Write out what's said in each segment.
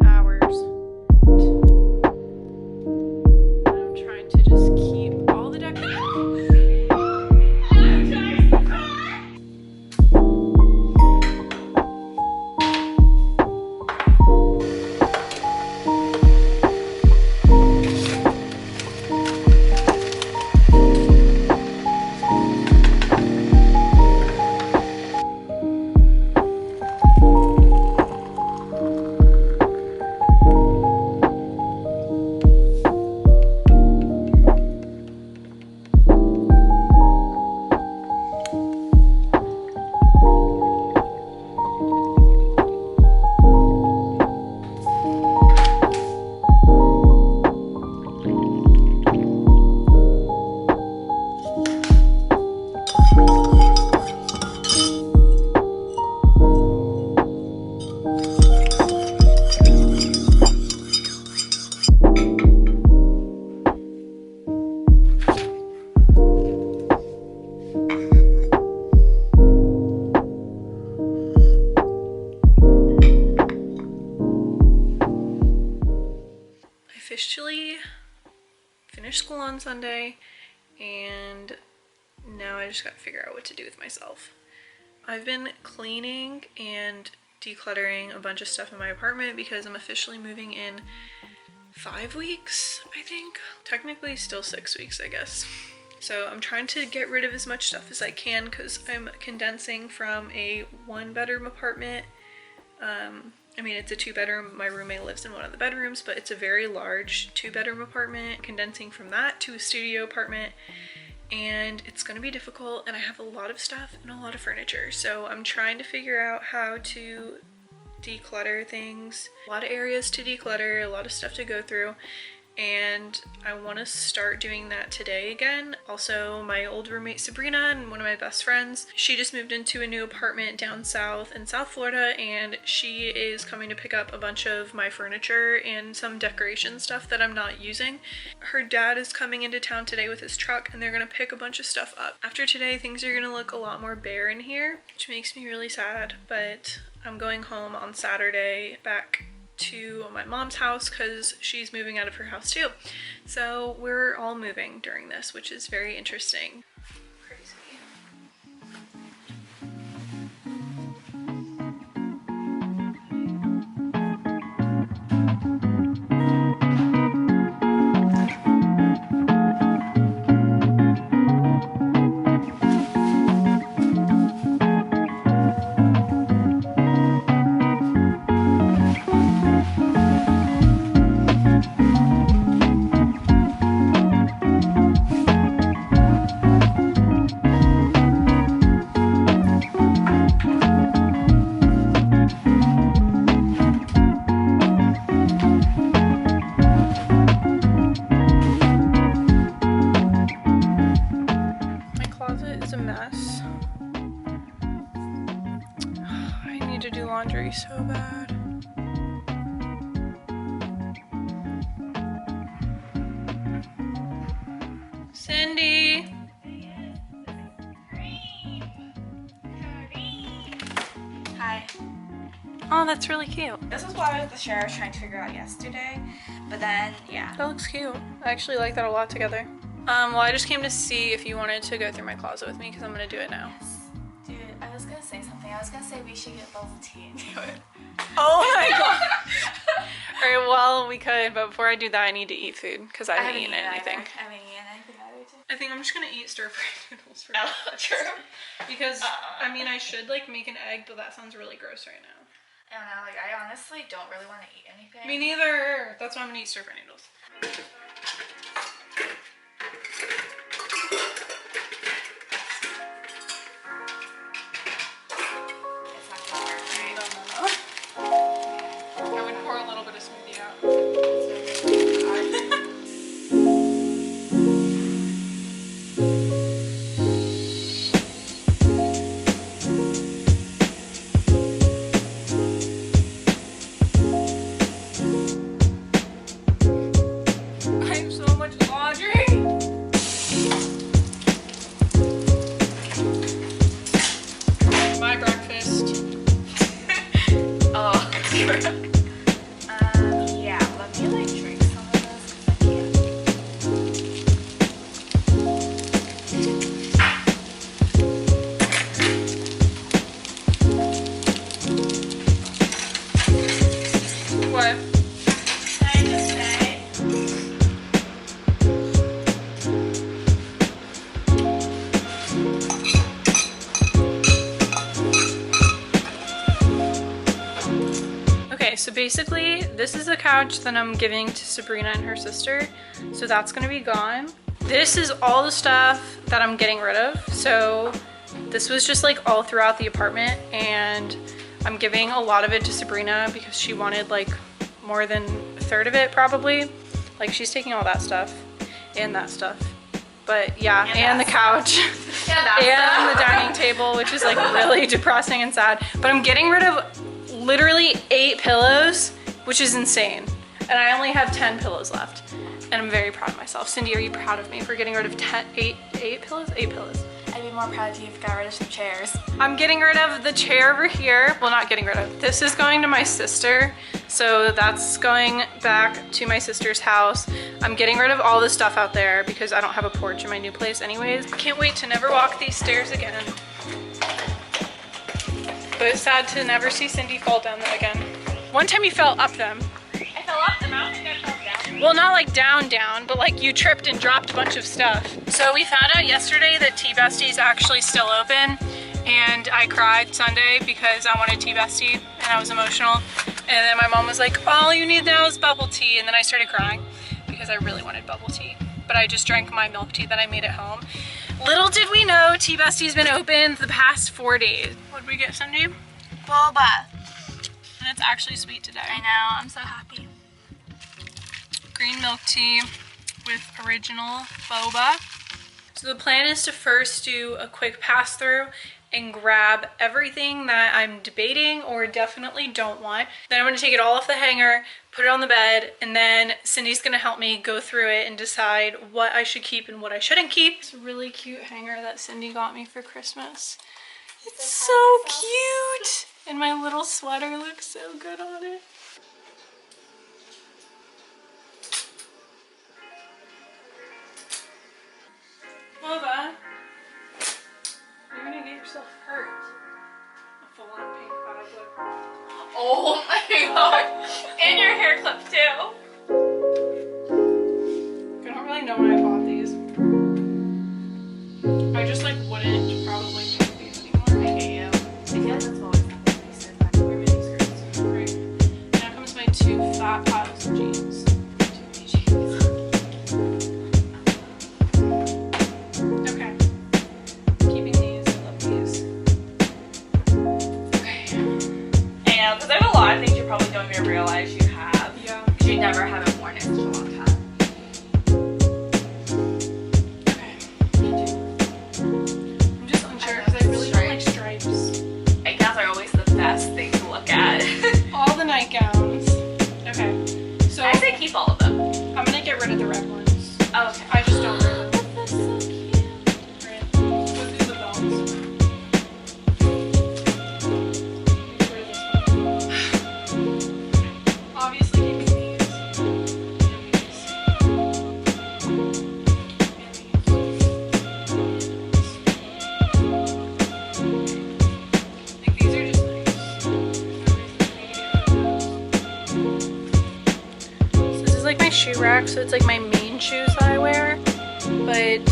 hours. I'm trying to just keep all the decorations. Officially finished school on Sunday, and now I just gotta figure out what to do with myself. I've been cleaning and decluttering a bunch of stuff in my apartment because I'm officially moving in 5 weeks, I think. Technically still 6 weeks, I guess. So I'm trying to get rid of as much stuff as I can because I'm condensing from a 1-bedroom apartment. I mean, it's a 2-bedroom. My roommate lives in one of the bedrooms, but it's a very large 2-bedroom apartment, condensing from that to a studio apartment. And it's going to be difficult, and I have a lot of stuff and a lot of furniture. So I'm trying to figure out how to declutter things. A lot of areas to declutter, a lot of stuff to go through. And I want to start doing that today again. Also, my old roommate Sabrina and one of my best friends, she just moved into a new apartment down south in South Florida, and she is coming to pick up a bunch of my furniture and some decoration stuff that I'm not using. Her dad is coming into town today with his truck, and they're gonna pick a bunch of stuff up. After today, things are gonna look a lot more bare in here, which makes me really sad, but I'm going home on Saturday back to my mom's house because she's moving out of her house too. So we're all moving during this, which is very interesting. Crazy. So bad. Cindy. Hi. Oh, that's really cute. This is what I was trying to figure out yesterday, but then yeah. That looks cute. I actually like that a lot together. Well, I just came to see if you wanted to go through my closet with me because I'm gonna do it now. Yes. Dude, I was gonna say something. I was gonna say we should get bubble tea and do it. Oh my god. Alright, well, we could, but before I do that, I need to eat food because I haven't eaten anything. I haven't eaten anything either, too. I think I'm just gonna eat stir-fried noodles for Oh, breakfast. true. Because, I mean, I should, like, make an egg, but that sounds really gross right now. I don't know, like, I honestly don't really want to eat anything. Me neither. That's why I'm gonna eat stir-fried noodles. It's not gonna work, right? No. I would pour a little bit of smoothie out. I have so much laundry. My breakfast. Oh, true. What? Can I just say? Okay, so basically this is a couch that I'm giving to Sabrina and her sister. So that's gonna be gone. This is all the stuff that I'm getting rid of. So this was just like all throughout the apartment, and I'm giving a lot of it to Sabrina because she wanted like more than a third of it probably. Like she's taking all that stuff and that stuff. But yeah, and the couch and the dining table, which is like really depressing and sad. But I'm getting rid of literally 8 pillows, which is insane. And I only have 10 pillows left. And I'm very proud of myself. Cindy, are you proud of me for getting rid of 8 pillows? 8 pillows. I'd be more proud of you if you got rid of some chairs. I'm getting rid of the chair over here. Well, not getting rid of. This is going to my sister. So that's going back to my sister's house. I'm getting rid of all the stuff out there because I don't have a porch in my new place anyways. I can't wait to never walk these stairs again. But it's sad to never see Cindy fall down them again. One time you fell up them. I fell up them. I don't think I fell down. Well, not like down, but like you tripped and dropped a bunch of stuff. So we found out yesterday that Tea Bestie's actually still open, and I cried Sunday because I wanted Tea Bestie and I was emotional. And then my mom was like, all you need now is bubble tea. And then I started crying because I really wanted bubble tea. But I just drank my milk tea that I made at home. Little did we know Tea Bestie's been open the past 4 days. What did we get, Cindy? Boba. And it's actually sweet today. I know, I'm so happy. Green milk tea with original boba. So the plan is to first do a quick pass through and grab everything that I'm debating or definitely don't want. Then I'm gonna take it all off the hanger, put it on the bed, and then Cindy's gonna help me go through it and decide what I should keep and what I shouldn't keep. It's a really cute hanger that Cindy got me for Christmas. It's so cute! And my little sweater looks so good on it. Boba, you're gonna get yourself hurt. A full-on pink vibe look. Oh my god. And your hair clip too. I don't really know why I bought these. I just like wouldn't probably do these anymore. I hate you. I feel like that's always something we said back. Wear mini skirts. Great. Now comes my 2 fat piles of jeans. Okay. Keeping these. I love these. Okay. I know, because there's a lot of things you probably don't even realize you have. Yeah. Because you never haven't worn it in such a long time. Okay. I'm just unsure because I really don't like stripes. Nightgowns are always the best thing to look at. All the nightgowns. Okay. So I say keep all of them. I'm gonna get rid of the red ones. Oh, okay. I just don't wear them. That's so cute. Right. What is the belts? Wear this one. Obviously keeping these. And these. Like these are just nice. So this is like my shoe rack, so it's like my main shoes that I wear. But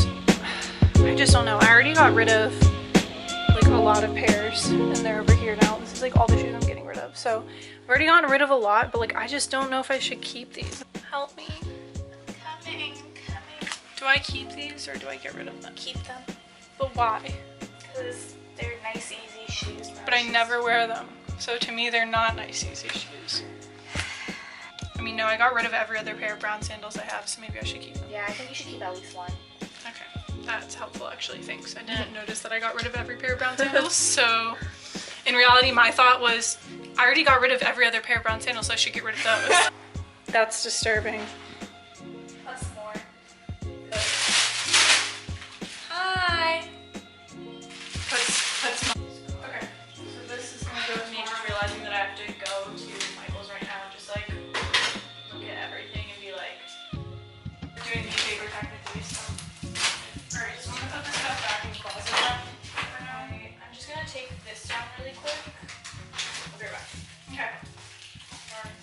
I just don't know. I already got rid of like a lot of pairs and they're over here now. This is like all the shoes I'm getting rid of. So I've already gotten rid of a lot, but like I just don't know if I should keep these. Help me. Coming. Do I keep these or do I get rid of them? Keep them. But why? Because they're nice, easy shoes. But I never wear them. So to me, they're not nice, easy shoes. I mean, no, I got rid of every other pair of brown sandals I have, so maybe I should keep them. Yeah, I think you should keep at least one. Okay, that's helpful actually, thanks. I didn't notice that I got rid of every pair of brown sandals, so in reality my thought was I already got rid of every other pair of brown sandals, so I should get rid of those. That's disturbing. Plus more. Hi! Okay, so this is gonna go with me just realizing that I have to go to Michael's right now and just like look at everything and be like doing me a favor technically, so. Alright, so I'm gonna put this stuff back in the closet then. I'm just gonna take this down really quick. I'll be right back. Okay. Alright.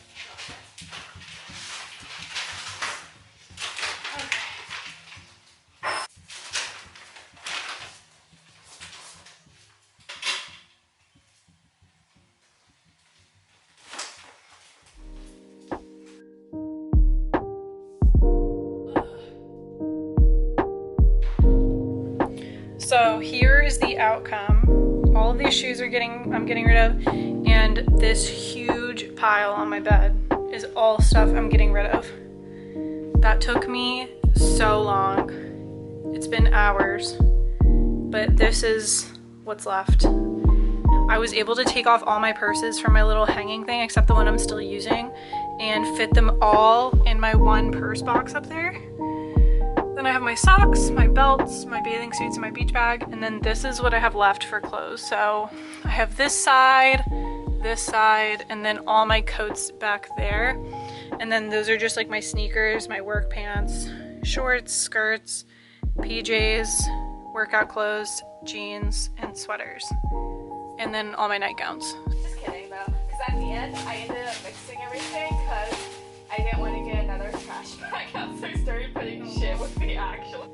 here is the outcome. All of these shoes I'm getting rid of, and this huge pile on my bed is all stuff I'm getting rid of. That took me so long. It's been hours, but this is what's left. I was able to take off all my purses from my little hanging thing, except the one I'm still using, and fit them all in my one purse box up there. Then I have my socks, my belts, my bathing suits, and my beach bag, and then this is what I have left for clothes. So I have this side, and then all my coats back there. And then those are just like my sneakers, my work pants, shorts, skirts, PJs, workout clothes, jeans, and sweaters. And then all my nightgowns. Just kidding though, because at the end I ended up mixing everything because I didn't want to get another trash bag out, so I started putting shit with the actual.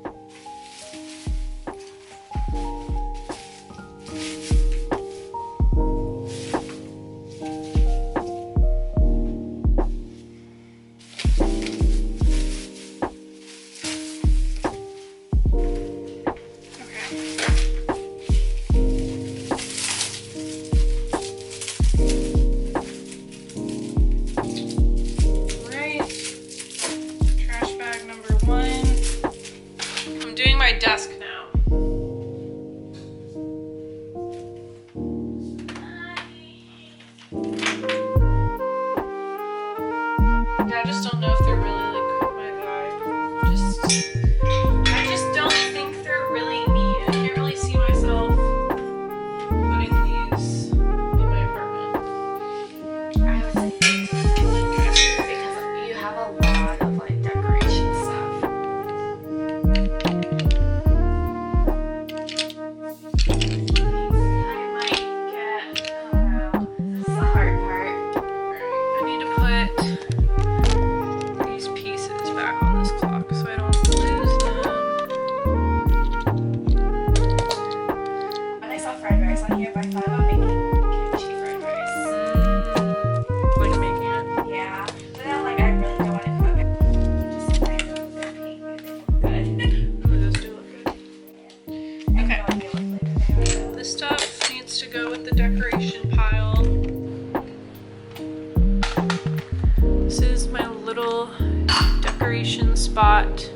Desk now. Yeah, I just don't know if they're really like my vibe. I just don't think they're really me. I can't really see myself putting these in my apartment. I would say because you have a lot of like decoration stuff. Decoration pile. This is my little decoration spot.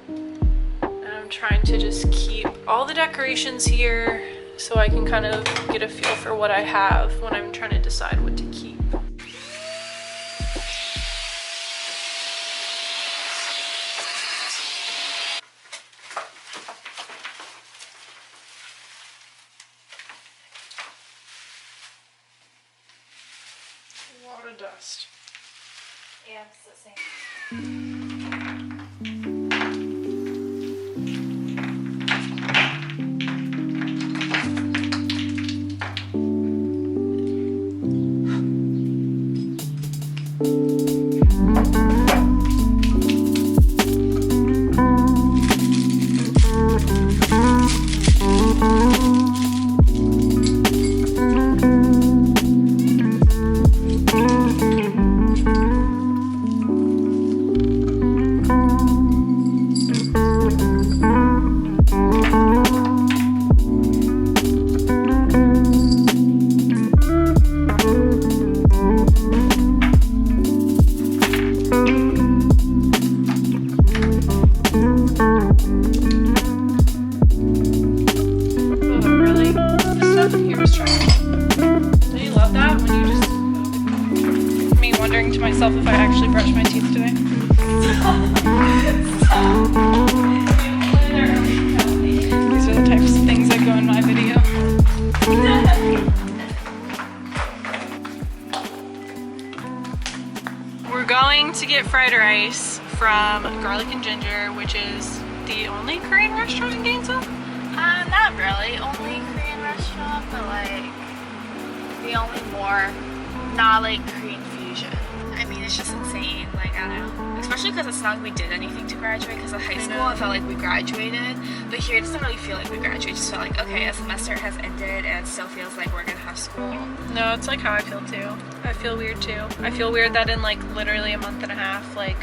And I'm trying to just keep all the decorations here so I can kind of get a feel for what I have when I'm trying to decide what to keep. A lot of dust. Yeah, it's the same. To myself if I actually brush my teeth today. These are the types of things that go in my video. We're going to get fried rice from Garlic and Ginger, which is the only Korean restaurant in Gainesville? Not really. Only Korean restaurant, but like the only more not like Korean fusion. I mean, it's just insane. Like, I don't know. Especially because it's not like we did anything to graduate. Because of high school, it felt like we graduated. But here, it doesn't really feel like we graduated. It just felt like, okay, a semester has ended and it still feels like we're going to have school. No, it's like how I feel too. I feel weird too. I feel weird that in like literally a month and a half, like,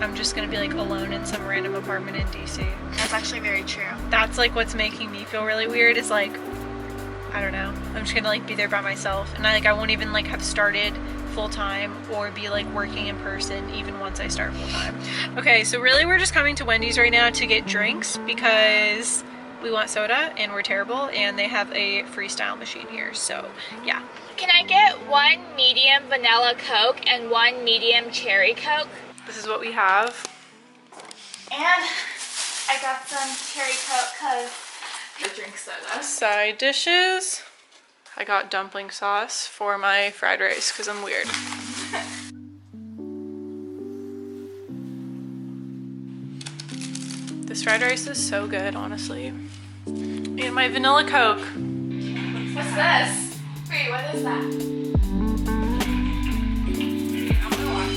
I'm just gonna be like alone in some random apartment in DC. That's actually very true. That's like what's making me feel really weird is like, I don't know, I'm just gonna like be there by myself, and I won't even like have started full-time or be like working in person even once I start full-time. Okay, so really we're just coming to Wendy's right now to get drinks because we want soda and we're terrible, and they have a freestyle machine here, so yeah. Can I get 1 medium vanilla Coke and 1 medium cherry Coke? This is what we have. And I got some cherry Coke because I drink soda. Side dishes. I got dumpling sauce for my fried rice because I'm weird. This fried rice is so good, honestly. And my vanilla Coke. What's this? Wait, what is that?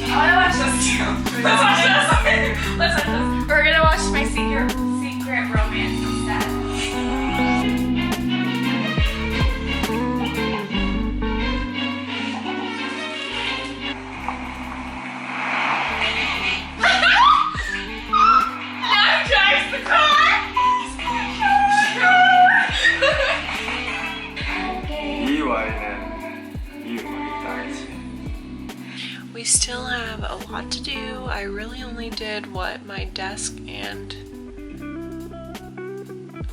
I wanna watch this too. Let's watch this. Let's watch this. We're gonna watch my secret romance instead. We still have a lot to do. I really only did my desk and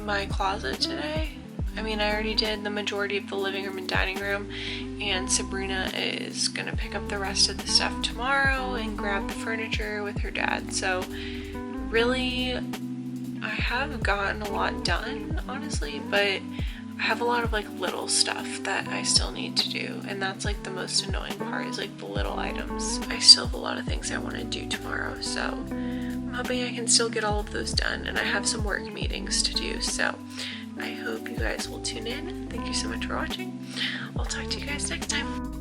my closet today. I mean, I already did the majority of the living room and dining room, and Sabrina is gonna pick up the rest of the stuff tomorrow and grab the furniture with her dad. So really, I have gotten a lot done, honestly, but I have a lot of like little stuff that I still need to do, and that's like the most annoying part is like the little items. I still have a lot of things I want to do tomorrow, so I'm hoping I can still get all of those done, and I have some work meetings to do, so I hope you guys will tune in. Thank you so much for watching. I'll talk to you guys next time.